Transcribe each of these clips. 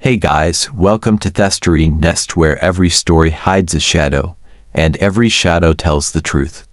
Hey guys, welcome to Thestory Nest, where every story hides a shadow, and every shadow tells the truth.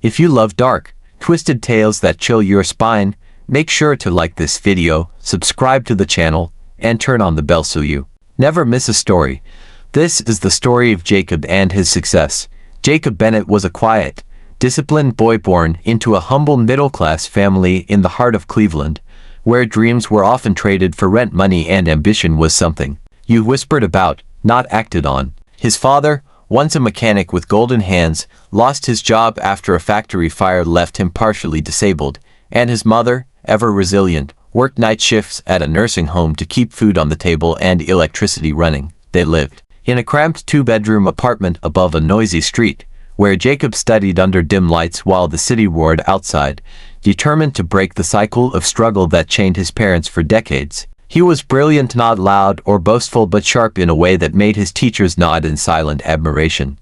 If you love dark, twisted tales that chill your spine, make sure to like this video, subscribe to the channel, and turn on the bell so you never miss a story. This is the story of Jacob and his success. Jacob Bennett was a quiet, disciplined boy born into a humble middle-class family in the heart of Cleveland, where dreams were often traded for rent money and ambition was something you whispered about, not acted on. His father, once a mechanic with golden hands, lost his job after a factory fire left him partially disabled, and his mother, ever resilient, worked night shifts at a nursing home to keep food on the table and electricity running. They lived in a cramped two-bedroom apartment above a noisy street, where Jacob studied under dim lights while the city roared outside, determined to break the cycle of struggle that chained his parents for decades. He was brilliant, not loud or boastful, but sharp in a way that made his teachers nod in silent admiration.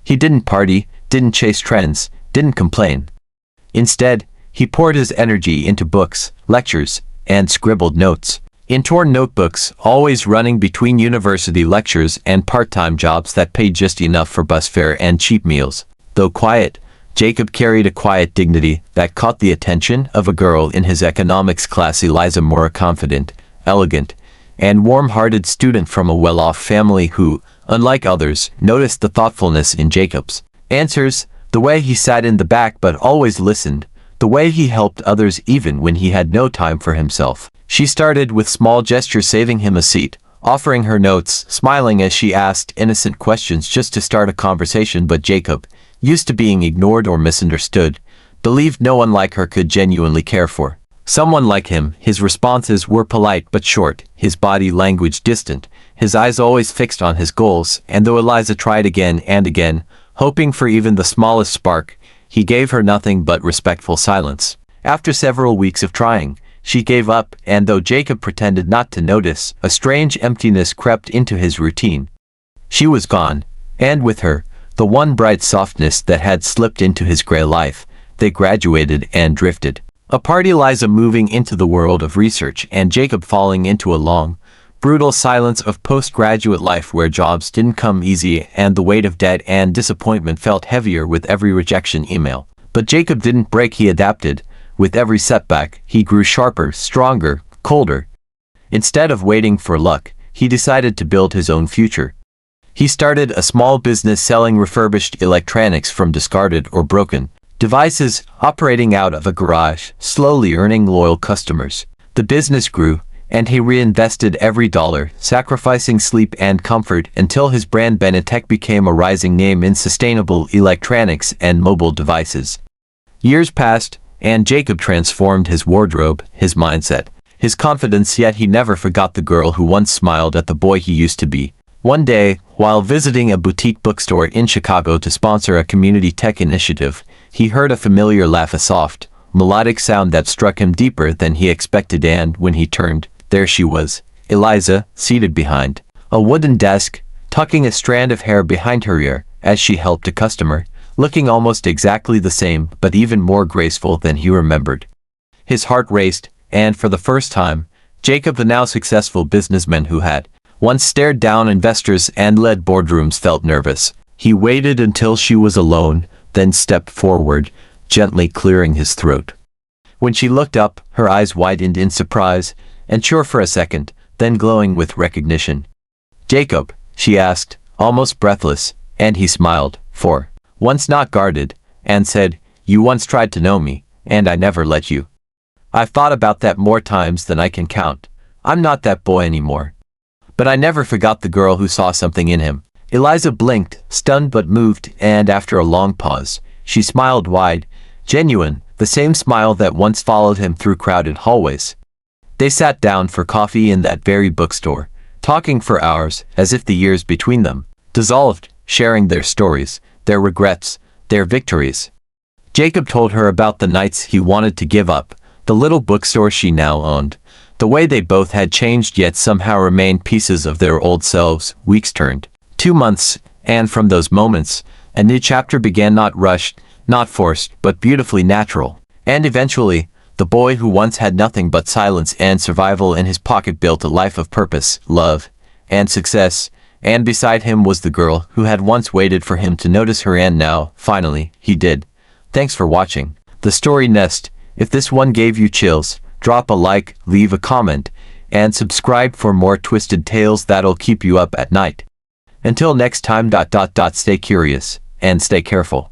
He didn't party, didn't chase trends, didn't complain. Instead, he poured his energy into books, lectures, and scribbled notes. In torn notebooks, always running between university lectures and part-time jobs that paid just enough for bus fare and cheap meals. Though quiet, Jacob carried a quiet dignity that caught the attention of a girl in his economics class, Eliza, more confident, elegant, and warm-hearted student from a well-off family who, unlike others, noticed the thoughtfulness in Jacob's answers, the way he sat in the back but always listened, the way he helped others even when he had no time for himself. She started with small gestures, saving him a seat, offering her notes, smiling as she asked innocent questions just to start a conversation. But Jacob, used to being ignored or misunderstood, believed no one like her could genuinely care for someone like him. His responses were polite but short, his body language distant, his eyes always fixed on his goals, and though Eliza tried again and again, hoping for even the smallest spark, he gave her nothing but respectful silence. After several weeks of trying, she gave up, and though Jacob pretended not to notice, a strange emptiness crept into his routine. She was gone, and with her, the one bright softness that had slipped into his gray life. They graduated and drifted apart, Eliza moving into the world of research and Jacob falling into a long, brutal silence of postgraduate life where jobs didn't come easy and the weight of debt and disappointment felt heavier with every rejection email. But Jacob didn't break, he adapted. With every setback, he grew sharper, stronger, colder. Instead of waiting for luck, he decided to build his own future. He started a small business selling refurbished electronics from discarded or broken devices, operating out of a garage, slowly earning loyal customers. The business grew, and he reinvested every dollar, sacrificing sleep and comfort until his brand Benetech became a rising name in sustainable electronics and mobile devices. Years passed, and Jacob transformed his wardrobe, his mindset, his confidence, yet he never forgot the girl who once smiled at the boy he used to be. One day, while visiting a boutique bookstore in Chicago to sponsor a community tech initiative, he heard a familiar laugh, a soft, melodic sound that struck him deeper than he expected, and when he turned, there she was, Eliza, seated behind a wooden desk, tucking a strand of hair behind her ear as she helped a customer, looking almost exactly the same but even more graceful than he remembered. His heart raced, and for the first time, Jacob, the now successful businessman who had once stared down investors and led boardrooms, felt nervous. He waited until she was alone, then stepped forward, gently clearing his throat. When she looked up, her eyes widened in surprise, unsure for a second, then glowing with recognition. "Jacob?" she asked, almost breathless, and he smiled, for once not guarded, and said, "You once tried to know me, and I never let you. I've thought about that more times than I can count. I'm not that boy anymore. But I never forgot the girl who saw something in him." Eliza blinked, stunned but moved, and after a long pause, she smiled wide, genuine, the same smile that once followed him through crowded hallways. They sat down for coffee in that very bookstore, talking for hours, as if the years between them dissolved, sharing their stories, their regrets, their victories. Jacob told her about the nights he wanted to give up, the little bookstore she now owned, the way they both had changed yet somehow remained pieces of their old selves. Weeks turned 2 months, and from those moments, a new chapter began, not rushed, not forced, but beautifully natural. And eventually, the boy who once had nothing but silence and survival in his pocket built a life of purpose, love, and success, and beside him was the girl who had once waited for him to notice her, and now, finally, he did. Thanks for watching the story Nest. If this one gave you chills, drop a like, leave a comment, and subscribe for more twisted tales that'll keep you up at night. Until next time, stay curious and stay careful.